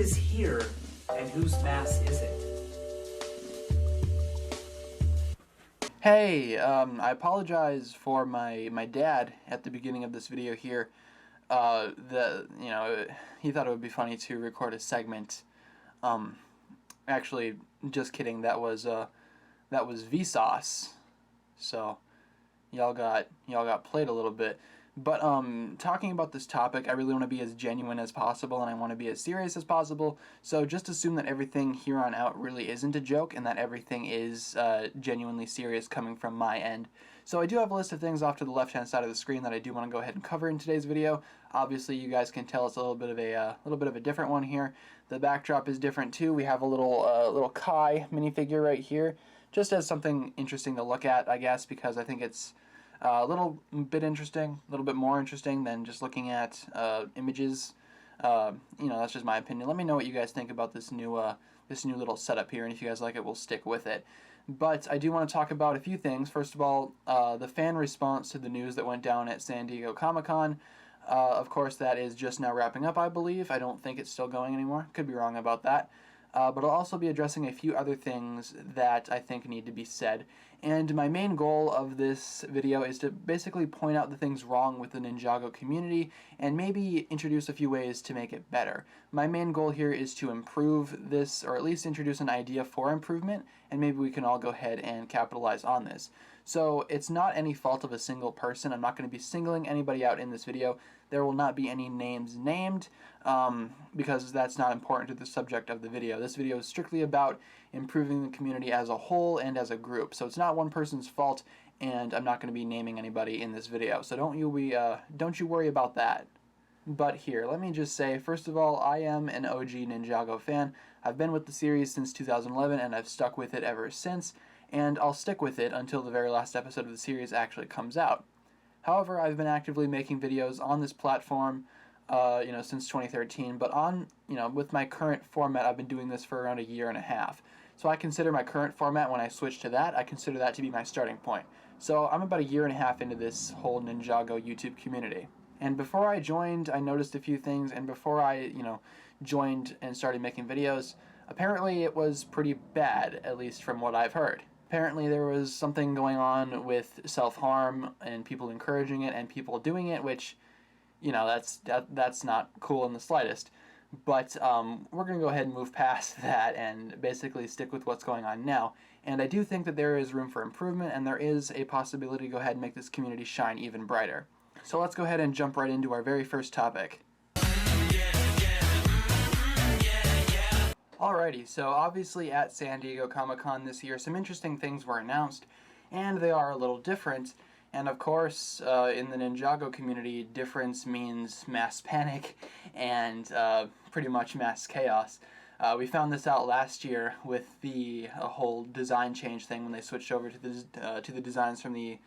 is here, and whose mass is it? Hey, I apologize for my dad at the beginning of this video here. He thought it would be funny to record a segment. Actually, just kidding. That was Vsauce. So y'all got played a little bit. But talking about this topic, I really want to be as genuine as possible, and I want to be as serious as possible. So just assume that everything here on out really isn't a joke, and that everything is genuinely serious coming from my end. So I do have a list of things off to the left-hand side of the screen that I do want to go ahead and cover in today's video. Obviously, you guys can tell it's a little bit of a different one here. The backdrop is different too. We have a little Kai minifigure right here, just as something interesting to look at, I guess, because I think it's a little bit interesting, a little bit more interesting than just looking at images. That's just my opinion. Let me know what you guys think about this new little setup here, and if you guys like it, we'll stick with it. But I do want to talk about a few things. First of all, the fan response to the news that went down at San Diego Comic-Con. Of course, that is just now wrapping up, I believe. I don't think it's still going anymore. Could be wrong about that. But I'll also be addressing a few other things that I think need to be said. And my main goal of this video is to basically point out the things wrong with the Ninjago community and maybe introduce a few ways to make it better. My main goal here is to improve this, or at least introduce an idea for improvement, and maybe we can all go ahead and capitalize on this. So it's not any fault of a single person. I'm not going to be singling anybody out in this video. There will not be any names named because that's not important to the subject of the video. This video is strictly about improving the community as a whole and as a group. So it's not one person's fault, and I'm not going to be naming anybody in this video. So don't you worry about that. But here, let me just say, first of all, I am an OG Ninjago fan. I've been with the series since 2011, and I've stuck with it ever since, and I'll stick with it until the very last episode of the series actually comes out. However, I've been actively making videos on this platform, since 2013, but with my current format, I've been doing this for around a year and a half. So I consider my current format, when I switch to that, I consider that to be my starting point. So I'm about a year and a half into this whole Ninjago YouTube community. And before I joined, I noticed a few things, and before I, joined and started making videos, apparently it was pretty bad, at least from what I've heard. Apparently there was something going on with self-harm and people encouraging it and people doing it, which, that's not cool in the slightest. But we're going to go ahead and move past that and basically stick with what's going on now. And I do think that there is room for improvement, and there is a possibility to go ahead and make this community shine even brighter. So let's go ahead and jump right into our very first topic. Alrighty, so obviously at San Diego Comic-Con this year, some interesting things were announced, and they are a little different. And of course, in the Ninjago community, difference means mass panic and pretty much mass chaos. We found this out last year with the whole design change thing when they switched over to the designs from the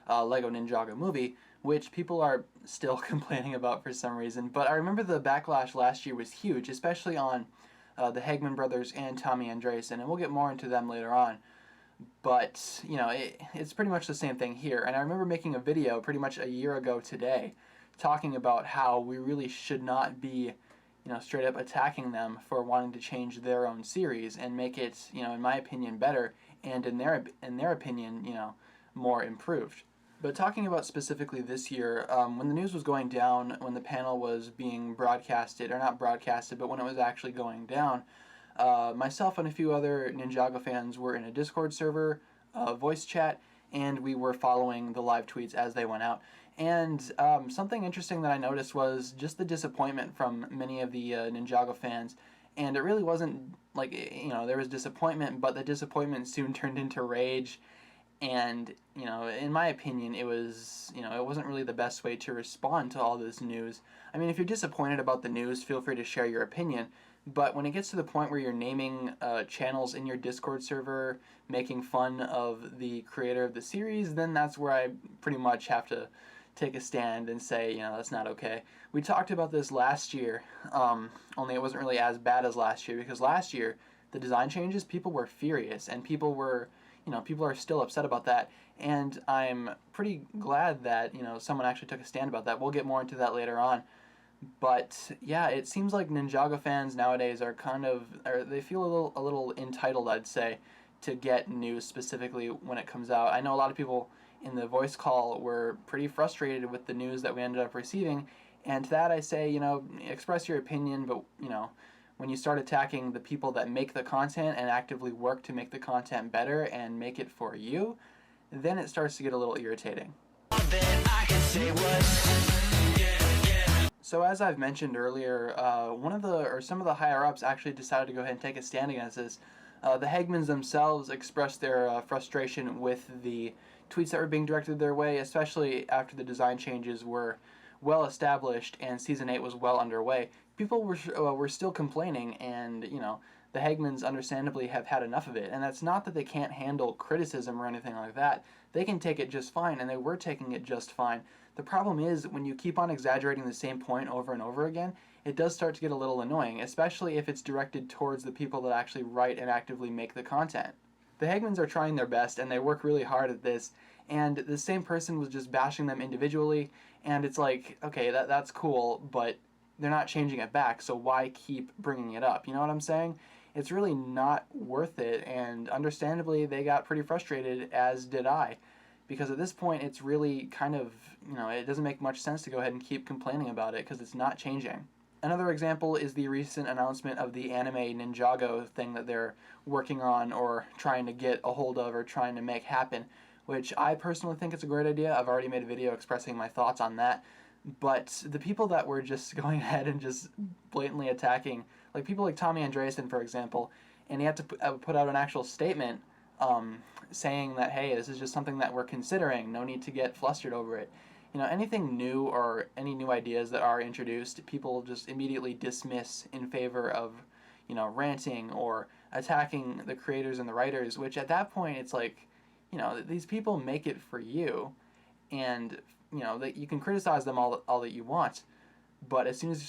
Lego Ninjago movie, which people are still complaining about for some reason. But I remember the backlash last year was huge, especially on the Hagman brothers and Tommy Andreasen, and we'll get more into them later on. But, it's pretty much the same thing here. And I remember making a video pretty much a year ago today talking about how we really should not be, straight up attacking them for wanting to change their own series and make it, in my opinion, better, and in their opinion, more improved. But talking about specifically this year, when the news was going down, when the panel was being broadcasted, or not broadcasted, but when it was actually going down, myself and a few other Ninjago fans were in a Discord server, voice chat, and we were following the live tweets as they went out. And something interesting that I noticed was just the disappointment from many of the Ninjago fans. And it really wasn't like, there was disappointment, but the disappointment soon turned into rage. And, in my opinion, it was, it wasn't really the best way to respond to all this news. I mean, if you're disappointed about the news, feel free to share your opinion. But when it gets to the point where you're naming channels in your Discord server, making fun of the creator of the series, then that's where I pretty much have to take a stand and say, that's not okay. We talked about this last year, only it wasn't really as bad as last year, because last year, the design changes, people were furious, and people are still upset about that, and I'm pretty glad that, someone actually took a stand about that. We'll get more into that later on. But yeah, it seems like Ninjago fans nowadays are they feel a little entitled, I'd say, to get news specifically when it comes out. I know a lot of people in the voice call were pretty frustrated with the news that we ended up receiving, and to that I say, express your opinion, but when you start attacking the people that make the content and actively work to make the content better and make it for you, then it starts to get a little irritating. So as I've mentioned earlier, some of the higher ups actually decided to go ahead and take a stand against this. The Hegmans themselves expressed their frustration with the tweets that were being directed their way, especially after the design changes were well established and season 8 was well underway. People were still complaining, and the Hegmans understandably have had enough of it. And that's not that they can't handle criticism or anything like that. They can take it just fine, and they were taking it just fine. The problem is when you keep on exaggerating the same point over and over again, it does start to get a little annoying, especially if it's directed towards the people that actually write and actively make the content. The Hegmans are trying their best, and they work really hard at this, and the same person was just bashing them individually, and it's like, okay, that's cool, but they're not changing it back, so why keep bringing it up? You know what I'm saying? It's really not worth it, and understandably, they got pretty frustrated, as did I. Because at this point, it's really kind of, it doesn't make much sense to go ahead and keep complaining about it because it's not changing. Another example is the recent announcement of the anime Ninjago thing that they're working on or trying to get a hold of or trying to make happen, which I personally think it's a great idea. I've already made a video expressing my thoughts on that. But the people that were just going ahead and just blatantly attacking, like people like Tommy Andreessen, for example, and he had to put out an actual statement saying that, hey, this is just something that we're considering, no need to get flustered over it. Anything new or any new ideas that are introduced, people just immediately dismiss in favor of, ranting or attacking the creators and the writers, which at that point it's like, these people make it for you, and, that you can criticize them all that you want, but as soon as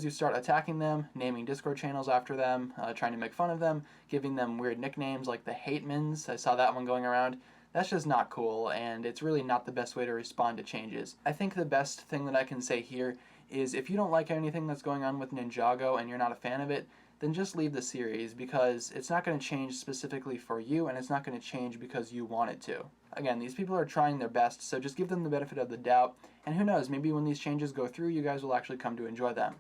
you start attacking them, naming Discord channels after them, trying to make fun of them, giving them weird nicknames like the Hatemans, I saw that one going around, that's just not cool, and it's really not the best way to respond to changes. I think the best thing that I can say here is if you don't like anything that's going on with Ninjago and you're not a fan of it, then just leave the series, because it's not going to change specifically for you, and it's not going to change because you want it to. Again, these people are trying their best, so just give them the benefit of the doubt, and who knows, maybe when these changes go through, you guys will actually come to enjoy them.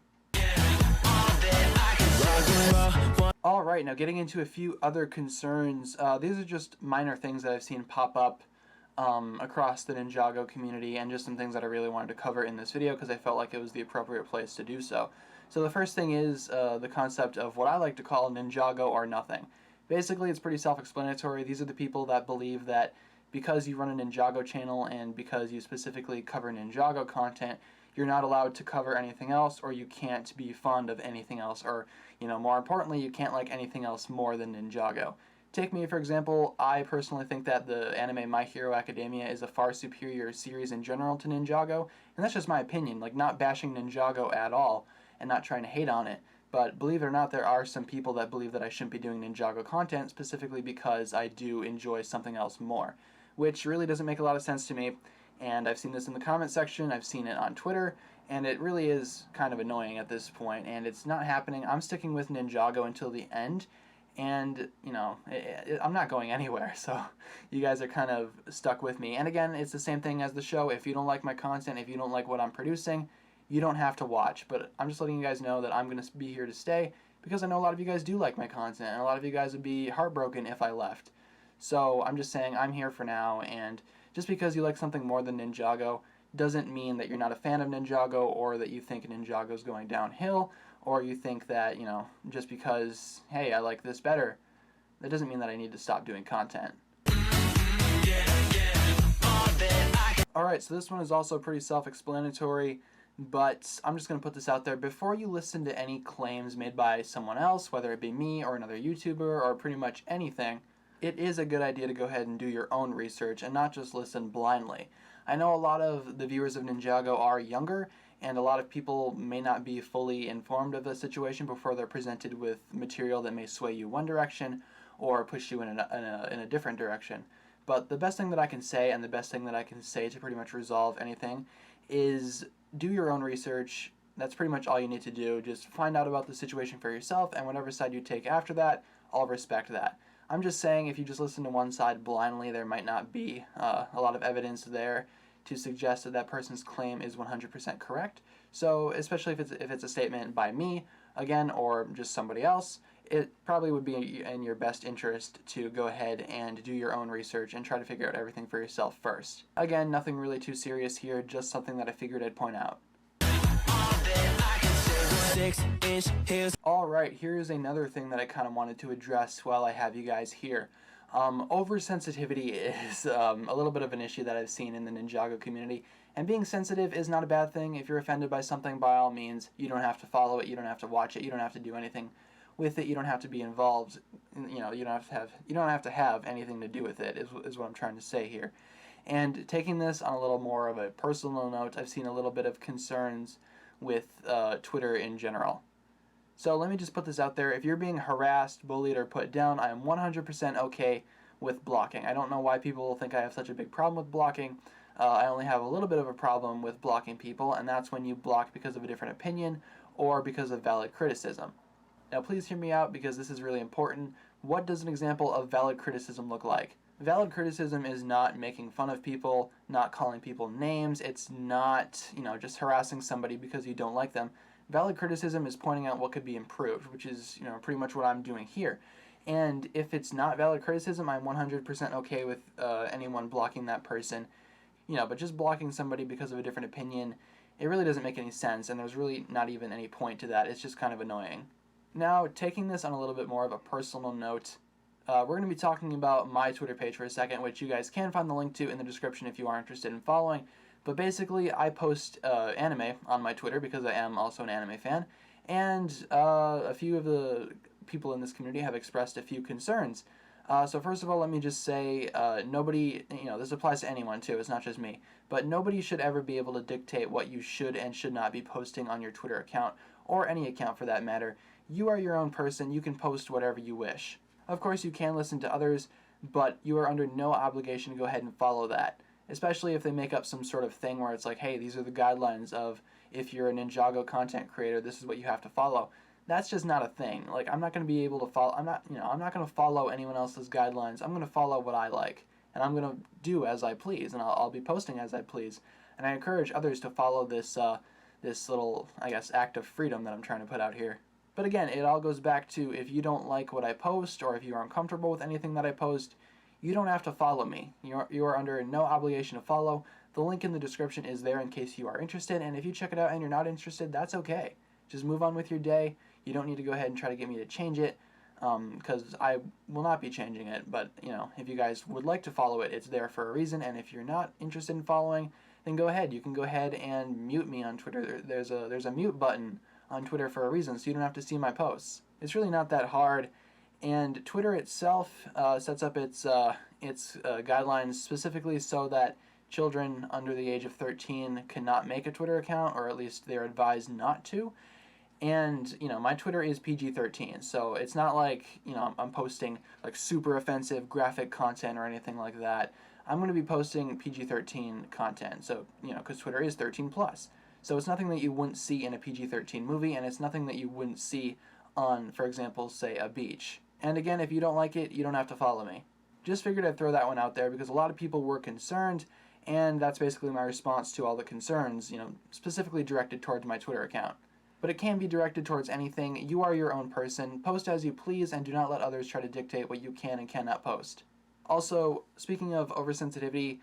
Alright, now getting into a few other concerns. These are just minor things that I've seen pop up across the Ninjago community, and just some things that I really wanted to cover in this video because I felt like it was the appropriate place to do so. So the first thing is the concept of what I like to call Ninjago Are Nothing. Basically, it's pretty self-explanatory. These are the people that believe that because you run a Ninjago channel and because you specifically cover Ninjago content, you're not allowed to cover anything else, or you can't be fond of anything else, or, more importantly, you can't like anything else more than Ninjago. Take me, for example. I personally think that the anime My Hero Academia is a far superior series in general to Ninjago, and that's just my opinion, like not bashing Ninjago at all, and not trying to hate on it. But believe it or not, there are some people that believe that I shouldn't be doing Ninjago content specifically because I do enjoy something else more, which really doesn't make a lot of sense to me. And I've seen this in the comment section, I've seen it on Twitter, and it really is kind of annoying at this point, and it's not happening. I'm sticking with Ninjago until the end, and, I'm not going anywhere, so you guys are kind of stuck with me. And again, it's the same thing as the show. If you don't like my content, if you don't like what I'm producing, you don't have to watch, but I'm just letting you guys know that I'm going to be here to stay, because I know a lot of you guys do like my content, and a lot of you guys would be heartbroken if I left. So I'm just saying I'm here for now, and just because you like something more than Ninjago doesn't mean that you're not a fan of Ninjago, or that you think Ninjago's going downhill, or you think that, just because, hey, I like this better, that doesn't mean that I need to stop doing content. Alright, so this one is also pretty self-explanatory, but I'm just going to put this out there. Before you listen to any claims made by someone else, whether it be me or another YouTuber or pretty much anything, it is a good idea to go ahead and do your own research and not just listen blindly. I know a lot of the viewers of Ninjago are younger, and a lot of people may not be fully informed of the situation before they're presented with material that may sway you one direction or push you in a different direction. But the best thing that I can say, and the best thing that I can say to pretty much resolve anything, is do your own research. That's pretty much all you need to do. Just find out about the situation for yourself, and whatever side you take after that, I'll respect that. I'm just saying, if you just listen to one side blindly, there might not be a lot of evidence there to suggest that that person's claim is 100% correct. So, especially if it's a statement by me, again, or just somebody else, it probably would be in your best interest to go ahead and do your own research and try to figure out everything for yourself first. Again, nothing really too serious here, just something that I figured I'd point out. Alright, here's another thing that I kind of wanted to address while I have you guys here. Oversensitivity is a little bit of an issue that I've seen in the Ninjago community, and being sensitive is not a bad thing. If you're offended by something, by all means, you don't have to follow it, you don't have to watch it, you don't have to do anything with it, you don't have to be involved, you don't have to have anything to do with it, is what I'm trying to say here. And taking this on a little more of a personal note, I've seen a little bit of concerns with Twitter in general. So let me just put this out there. If you're being harassed, bullied, or put down, I am 100% okay with blocking. I don't know why people think I have such a big problem with blocking. I only have a little bit of a problem with blocking people, and that's when you block because of a different opinion or because of valid criticism. Now please hear me out, because this is really important. What does an example of valid criticism look like? Valid criticism is not making fun of people, not calling people names. It's not, just harassing somebody because you don't like them. Valid criticism is pointing out what could be improved, which is, pretty much what I'm doing here. And if it's not valid criticism, I'm 100% okay with anyone blocking that person. But just blocking somebody because of a different opinion, it really doesn't make any sense, and there's really not even any point to that. It's just kind of annoying. Now, taking this on a little bit more of a personal note, we're going to be talking about my Twitter page for a second, which you guys can find the link to in the description if you are interested in following. But basically, I post anime on my Twitter because I am also an anime fan, and a few of the people in this community have expressed a few concerns. So first of all, let me just say, nobody, this applies to anyone too, it's not just me, but nobody should ever be able to dictate what you should and should not be posting on your Twitter account, or any account for that matter. You are your own person, you can post whatever you wish. Of course, you can listen to others, but you are under no obligation to go ahead and follow that. Especially if they make up some sort of thing where it's like, hey, these are the guidelines of, if you're a Ninjago content creator, this is what you have to follow. That's just not a thing. Like, I'm not going to be able to follow, I'm not going to follow anyone else's guidelines. I'm going to follow what I like, and I'm going to do as I please, and I'll be posting as I please. And I encourage others to follow this little, I guess, act of freedom that I'm trying to put out here. But again, it all goes back to, if you don't like what I post, or if you are uncomfortable with anything that I post, you don't have to follow me. You are under no obligation to follow. The link in the description is there in case you are interested, and if you check it out and you're not interested, that's okay. Just move on with your day. You don't need to go ahead and try to get me to change it, because I will not be changing it. But, if you guys would like to follow it, it's there for a reason, and if you're not interested in following, then go ahead. You can go ahead and mute me on Twitter. There's a mute button on Twitter for a reason, so you don't have to see my posts. It's really not that hard. And Twitter itself sets up its guidelines specifically so that children under the age of 13 cannot make a Twitter account, or at least they're advised not to. And, my Twitter is PG-13, so it's not like, I'm posting like super offensive graphic content or anything like that. I'm going to be posting PG-13 content, so, because Twitter is 13 plus. So it's nothing that you wouldn't see in a PG-13 movie, and it's nothing that you wouldn't see on, for example, say, a beach. And again, if you don't like it, you don't have to follow me. Just figured I'd throw that one out there because a lot of people were concerned, and that's basically my response to all the concerns, specifically directed towards my Twitter account. But it can be directed towards anything. You are your own person. Post as you please, and do not let others try to dictate what you can and cannot post. Also, speaking of oversensitivity,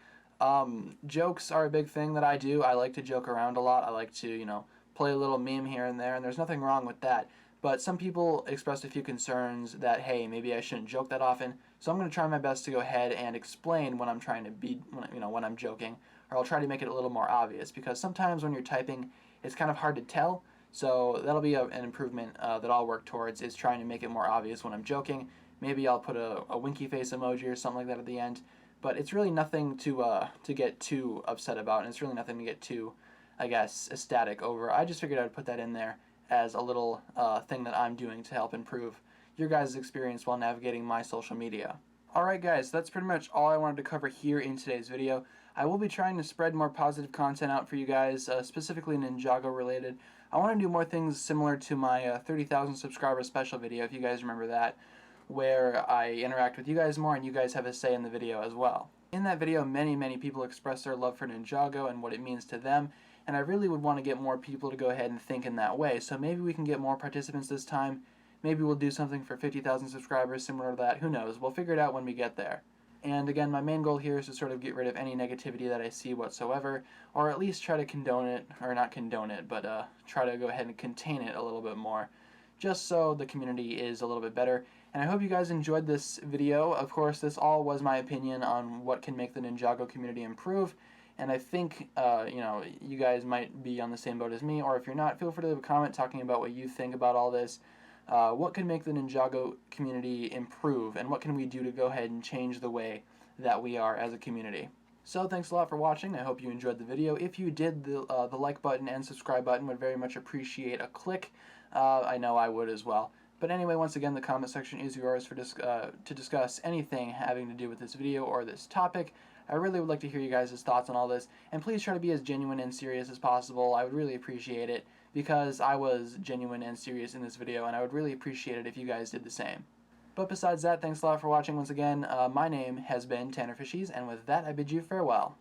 jokes are a big thing that I do. I like to joke around a lot. I like to, play a little meme here and there, and there's nothing wrong with that. But some people expressed a few concerns that, hey, maybe I shouldn't joke that often. So I'm going to try my best to go ahead and explain when I'm trying to be, when I'm joking, or I'll try to make it a little more obvious, because sometimes when you're typing, it's kind of hard to tell. So that'll be an improvement that I'll work towards, is trying to make it more obvious when I'm joking. Maybe I'll put a winky face emoji or something like that at the end. But it's really nothing to get too upset about, and it's really nothing to get too, I guess, ecstatic over. I just figured I'd put that in there as a little thing that I'm doing to help improve your guys' experience while navigating my social media. Alright guys, that's pretty much all I wanted to cover here in today's video. I will be trying to spread more positive content out for you guys, specifically Ninjago related. I want to do more things similar to my 30,000 subscriber special video, if you guys remember that, where I interact with you guys more and you guys have a say in the video as well. In that video, many people express their love for Ninjago and what it means to them, and I really would want to get more people to go ahead and think in that way. So maybe we can get more participants this time. Maybe we'll do something for 50,000 subscribers similar to that. Who knows? We'll figure it out when we get there. And again, my main goal here is to sort of get rid of any negativity that I see whatsoever, or at least try to condone it, or not condone it, but try to go ahead and contain it a little bit more, just so the community is a little bit better. And I hope you guys enjoyed this video. Of course, this all was my opinion on what can make the Ninjago community improve, and I think, you guys might be on the same boat as me, or if you're not, feel free to leave a comment talking about what you think about all this. What can make the Ninjago community improve, and what can we do to go ahead and change the way that we are as a community? So thanks a lot for watching. I hope you enjoyed the video. If you did, the like button and subscribe button would very much appreciate a click. I know I would as well. But anyway, once again, the comment section is yours for to discuss anything having to do with this video or this topic. I really would like to hear you guys' thoughts on all this, and please try to be as genuine and serious as possible. I would really appreciate it, because I was genuine and serious in this video, and I would really appreciate it if you guys did the same. But besides that, thanks a lot for watching once again. My name has been TannerFishies, and with that, I bid you farewell.